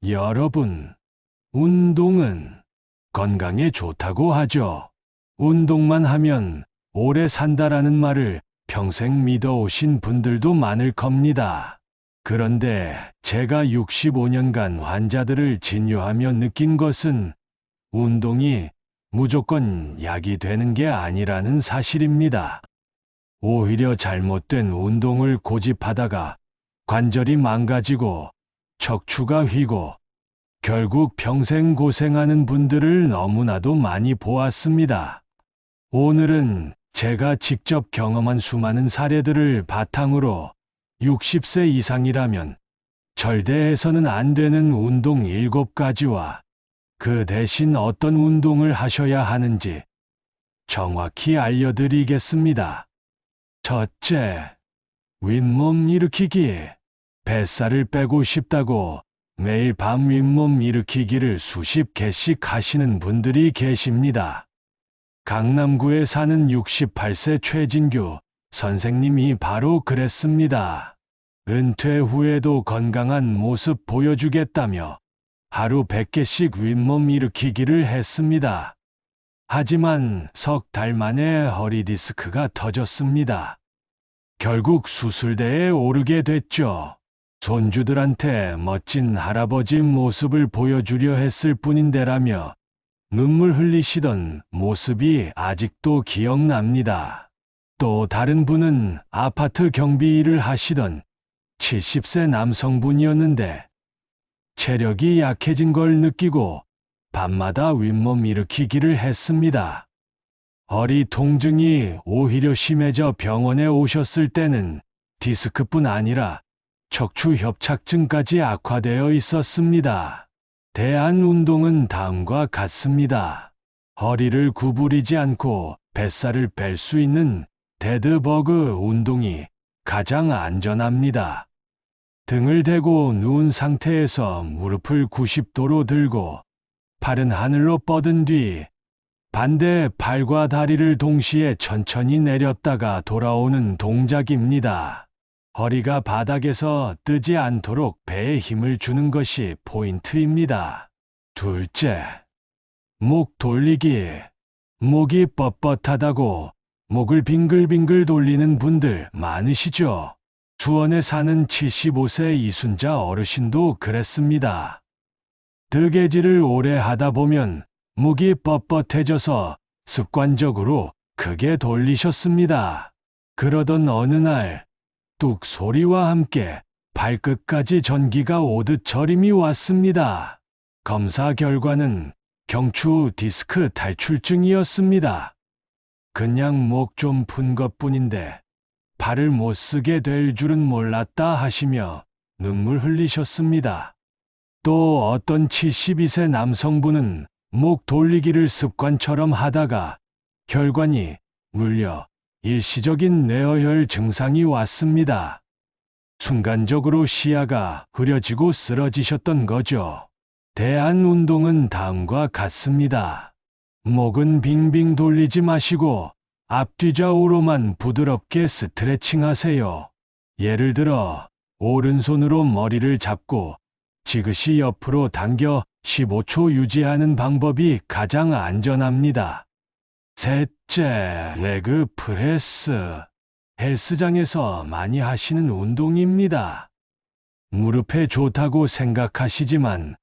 여러분, 운동은 건강에 좋다고 하죠. 운동만 하면 오래 산다라는 말을 평생 믿어오신 분들도 많을 겁니다. 그런데 제가 65년간 환자들을 진료하며 느낀 것은 운동이 무조건 약이 되는 게 아니라는 사실입니다. 오히려 잘못된 운동을 고집하다가 관절이 망가지고 척추가 휘고 결국 평생 고생하는 분들을 너무나도 많이 보았습니다. 오늘은 제가 직접 경험한 수많은 사례들을 바탕으로 60세 이상이라면 절대 해서는 안 되는 운동 7가지와 그 대신 어떤 운동을 하셔야 하는지 정확히 알려드리겠습니다. 첫째, 윗몸 일으키기. 뱃살을 빼고 싶다고 매일 밤 윗몸 일으키기를 수십 개씩 하시는 분들이 계십니다. 강남구에 사는 68세 최진규 선생님이 바로 그랬습니다. 은퇴 후에도 건강한 모습 보여주겠다며 하루 100개씩 윗몸 일으키기를 했습니다. 하지만 석 달 만에 허리 디스크가 터졌습니다. 결국 수술대에 오르게 됐죠. 손주들한테 멋진 할아버지 모습을 보여주려 했을 뿐인데라며 눈물 흘리시던 모습이 아직도 기억납니다. 또 다른 분은 아파트 경비 일을 하시던 70세 남성분이었는데 체력이 약해진 걸 느끼고 밤마다 윗몸 일으키기를 했습니다. 허리 통증이 오히려 심해져 병원에 오셨을 때는 디스크뿐 아니라 척추 협착증까지 악화되어 있었습니다. 대안 운동은 다음과 같습니다. 허리를 구부리지 않고 뱃살을 뺄 수 있는 데드버그 운동이 가장 안전합니다. 등을 대고 누운 상태에서 무릎을 90도로 들고 팔은 하늘로 뻗은 뒤 반대 팔과 다리를 동시에 천천히 내렸다가 돌아오는 동작입니다. 허리가 바닥에서 뜨지 않도록 배에 힘을 주는 것이 포인트입니다. 둘째, 목 돌리기. 목이 뻣뻣하다고 목을 빙글빙글 돌리는 분들 많으시죠? 수원에 사는 75세 이순자 어르신도 그랬습니다. 뜨개질을 오래 하다 보면 목이 뻣뻣해져서 습관적으로 크게 돌리셨습니다. 그러던 어느 날 뚝 소리와 함께 발끝까지 전기가 오듯 저림이 왔습니다. 검사 결과는 경추 디스크 탈출증이었습니다. 그냥 목 좀 푼 것뿐인데 발을 못 쓰게 될 줄은 몰랐다 하시며 눈물 흘리셨습니다. 또 어떤 72세 남성분은 목 돌리기를 습관처럼 하다가 혈관이 물려 일시적인 뇌어혈 증상이 왔습니다. 순간적으로 시야가 흐려지고 쓰러지셨던 거죠. 대안 운동은 다음과 같습니다. 목은 빙빙 돌리지 마시고 앞뒤 좌우로만 부드럽게 스트레칭 하세요. 예를 들어 오른손으로 머리를 잡고 지그시 옆으로 당겨 15초 유지하는 방법이 가장 안전합니다. 셋째, 레그 프레스. 헬스장에서 많이 하시는 운동입니다. 무릎에 좋다고 생각하시지만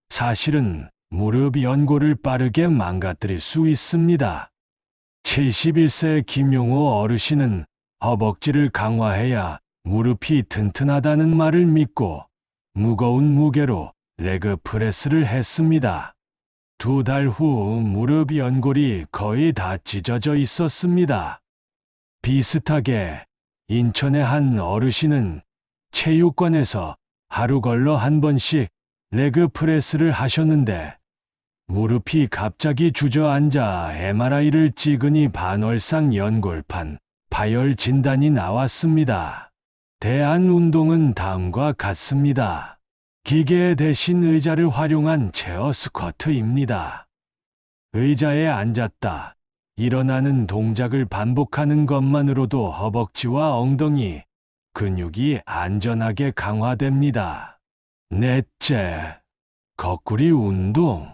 사실은 무릎 연골을 빠르게 망가뜨릴 수 있습니다. 71세 김용호 어르신은 허벅지를 강화해야 무릎이 튼튼하다는 말을 믿고 무거운 무게로 레그 프레스를 했습니다. 2달 후 무릎 연골이 거의 다 찢어져 있었습니다. 비슷하게 인천의 한 어르신은 체육관에서 하루 걸러 한 번씩 레그 프레스를 하셨는데 무릎이 갑자기 주저앉아 MRI를 찍으니 반월상 연골판 파열 진단이 나왔습니다. 대안 운동은 다음과 같습니다. 기계 대신 의자를 활용한 체어 스쿼트입니다. 의자에 앉았다 일어나는 동작을 반복하는 것만으로도 허벅지와 엉덩이 근육이 안전하게 강화됩니다. 넷째, 거꾸리 운동.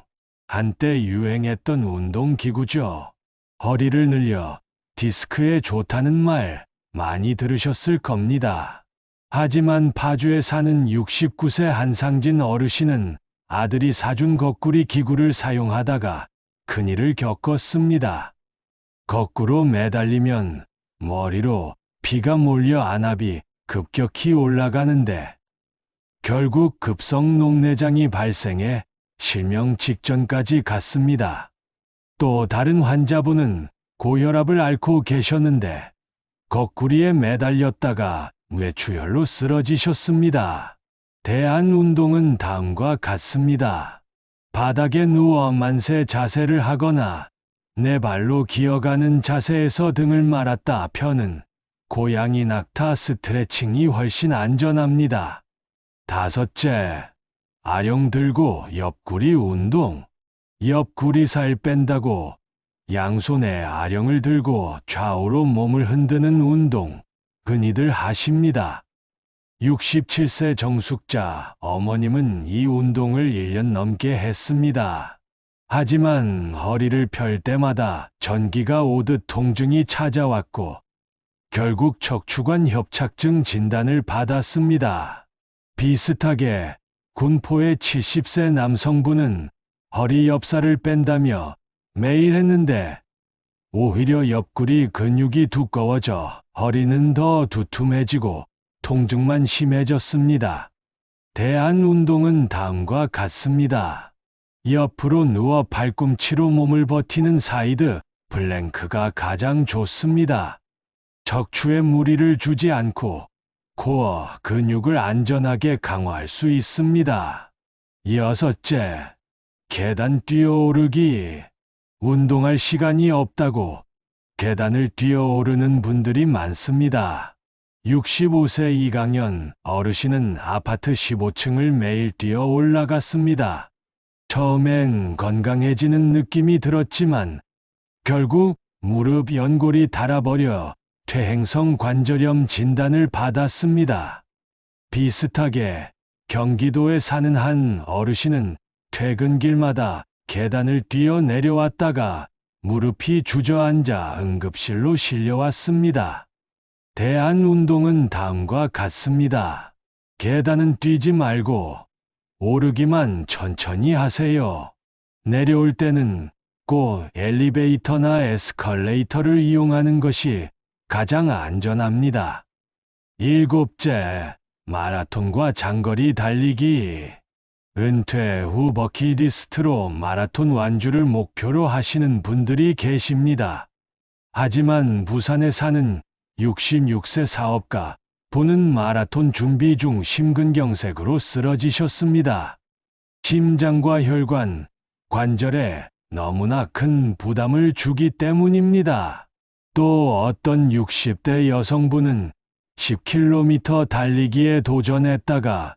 한때 유행했던 운동기구죠. 허리를 늘려 디스크에 좋다는 말 많이 들으셨을 겁니다. 하지만 파주에 사는 69세 한상진 어르신은 아들이 사준 거꾸리 기구를 사용하다가 큰일을 겪었습니다. 거꾸로 매달리면 머리로 피가 몰려 안압이 급격히 올라가는데 결국 급성 녹내장이 발생해 실명 직전까지 갔습니다. 또 다른 환자분은 고혈압을 앓고 계셨는데 거꾸리에 매달렸다가 뇌출혈로 쓰러지셨습니다. 대안 운동은 다음과 같습니다. 바닥에 누워 만세 자세를 하거나 네 발로 기어가는 자세에서 등을 말았다 펴는 고양이 낙타 스트레칭이 훨씬 안전합니다. 다섯째, 아령 들고 옆구리 운동. 옆구리 살 뺀다고 양손에 아령을 들고 좌우로 몸을 흔드는 운동, 흔히들 하십니다. 67세 정숙자 어머님은 이 운동을 1년 넘게 했습니다. 하지만 허리를 펼 때마다 전기가 오듯 통증이 찾아왔고 결국 척추관 협착증 진단을 받았습니다. 비슷하게 군포의 70세 남성분은 허리 옆살을 뺀다며 매일 했는데 오히려 옆구리 근육이 두꺼워져 허리는 더 두툼해지고 통증만 심해졌습니다. 대안 운동은 다음과 같습니다. 옆으로 누워 발꿈치로 몸을 버티는 사이드 플랭크가 가장 좋습니다. 척추에 무리를 주지 않고 코어 근육을 안전하게 강화할 수 있습니다. 여섯째, 계단 뛰어오르기. 운동할 시간이 없다고 계단을 뛰어오르는 분들이 많습니다. 65세 이강현 어르신은 아파트 15층을 매일 뛰어 올라갔습니다. 처음엔 건강해지는 느낌이 들었지만 결국 무릎 연골이 닳아버려 퇴행성 관절염 진단을 받았습니다. 비슷하게 경기도에 사는 한 어르신은 퇴근길마다 계단을 뛰어 내려왔다가 무릎이 주저앉아 응급실로 실려왔습니다. 대안 운동은 다음과 같습니다. 계단은 뛰지 말고 오르기만 천천히 하세요. 내려올 때는 꼭 엘리베이터나 에스컬레이터를 이용하는 것이 가장 안전합니다. 일곱째, 마라톤과 장거리 달리기. 은퇴 후 버킷리스트로 마라톤 완주를 목표로 하시는 분들이 계십니다. 하지만 부산에 사는 66세 사업가 분은 마라톤 준비 중 심근경색으로 쓰러지셨습니다. 심장과 혈관, 관절에 너무나 큰 부담을 주기 때문입니다. 또 어떤 60대 여성분은 10km 달리기에 도전했다가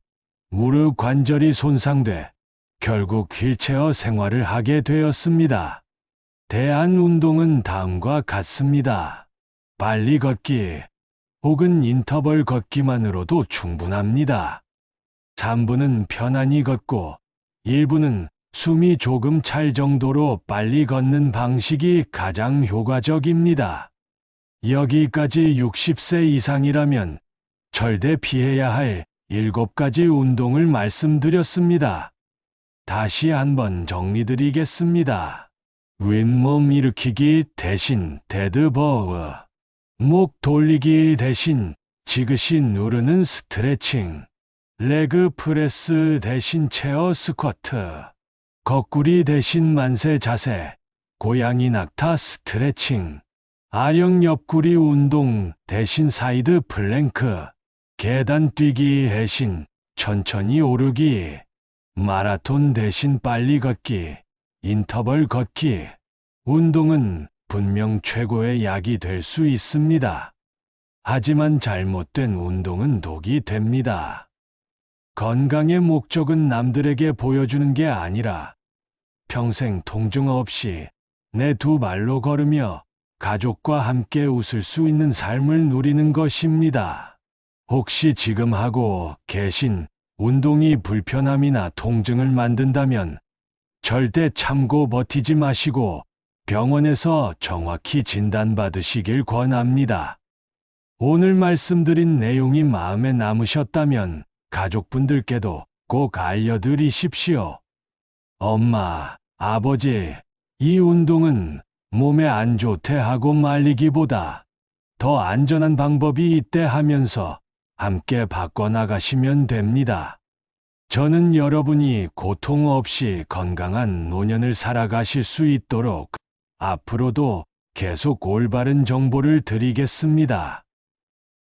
무릎 관절이 손상돼 결국 휠체어 생활을 하게 되었습니다. 대안 운동은 다음과 같습니다. 빨리 걷기 혹은 인터벌 걷기만으로도 충분합니다. 3분은 편안히 걷고 1분은 숨이 조금 찰 정도로 빨리 걷는 방식이 가장 효과적입니다. 여기까지 60세 이상이라면 절대 피해야 할 7가지 운동을 말씀드렸습니다. 다시 한번 정리드리겠습니다. 윗몸 일으키기 대신 데드버그, 목 돌리기 대신 지그시 누르는 스트레칭, 레그 프레스 대신 체어 스쿼트, 거꾸리 대신 만세 자세, 고양이 낙타 스트레칭, 아령 옆구리 운동 대신 사이드 플랭크, 계단 뛰기 대신 천천히 오르기, 마라톤 대신 빨리 걷기, 인터벌 걷기. 운동은 분명 최고의 약이 될 수 있습니다. 하지만 잘못된 운동은 독이 됩니다. 건강의 목적은 남들에게 보여주는 게 아니라 평생 통증 없이 내 두 발로 걸으며 가족과 함께 웃을 수 있는 삶을 누리는 것입니다. 혹시 지금 하고 계신 운동이 불편함이나 통증을 만든다면 절대 참고 버티지 마시고 병원에서 정확히 진단받으시길 권합니다. 오늘 말씀드린 내용이 마음에 남으셨다면 가족분들께도 꼭 알려드리십시오. 엄마, 아버지, 이 운동은 몸에 안 좋대 하고 말리기보다 더 안전한 방법이 있대 하면서 함께 바꿔나가시면 됩니다. 저는 여러분이 고통 없이 건강한 노년을 살아가실 수 있도록 앞으로도 계속 올바른 정보를 드리겠습니다.